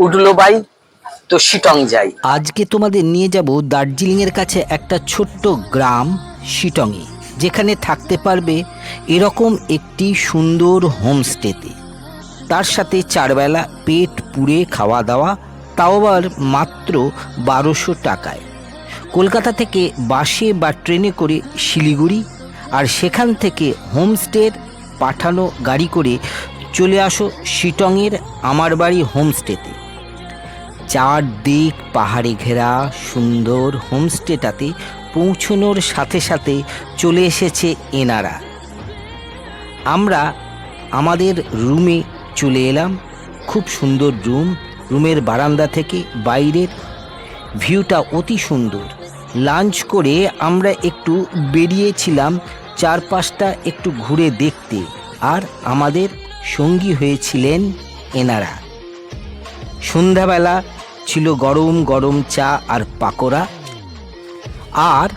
উঠলো বাই, তো শিটং যাই। আজকে তোমাদের নিয়ে যাব দার্জিলিংয়ের কাছে একটা ছোট্ট গ্রাম শিটংয়ে, যেখানে থাকতে পারবে এরকম একটি সুন্দর হোমস্টেতে। তার সাথে 4 বেলা পেট পুড়ে খাওয়া দাওয়া, তাও আবার মাত্র 1200 টাকায়। কলকাতা থেকে বাসে বা ট্রেনে করে শিলিগুড়ি, আর সেখান থেকে হোমস্টের পাঠানো গাড়ি করে চলে আসো শিটংয়ের আমার বাড়ি হোমস্টেতে। চারদিক পাহাড়ে ঘেরা সুন্দর হোমস্টেটাতে পৌঁছনোর সাথে সাথে চলে এসেছে এনারা। আমরা আমাদের রুমে চলে এলাম। খুব সুন্দর রুমের বারান্দা থেকে বাইরের ভিউটা অতি সুন্দর। লাঞ্চ করে আমরা একটু বেরিয়েছিলাম চারপাশটা একটু ঘুরে দেখতে, আর আমাদের সঙ্গী হয়েছিলেন এনারা। সন্ধ্যাবেলা ছিল গরম গরম চা আর পাকোড়া। আর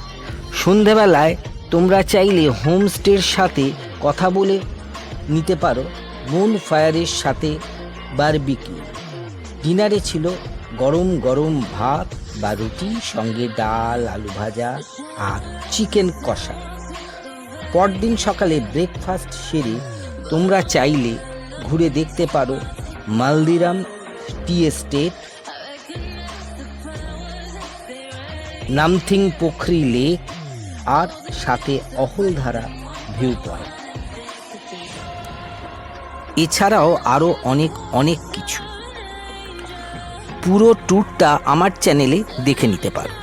সন্ধ্যাবেলায় তোমরা চাইলে হোমস্টের সাথে কথা বলে নিতে পারো বোন ফায়ারের সাথে বারবিকিউ। ডিনারে ছিল গরম গরম ভাত বা রুটি, সঙ্গে ডাল, আলু ভাজা আর চিকেন কষা। পরদিন সকালে ব্রেকফাস্ট সেরে তোমরা চাইলে ঘুরে দেখতে পারো Maldiram tea estate, Namthing Pokhri lake, আর সাথে অহলধারা ভিউ পয়েন্ট। এছাড়াও আরও অনেক কিছু। পুরো ট্যুরটা আমার চ্যানেলে দেখে নিতে পারো।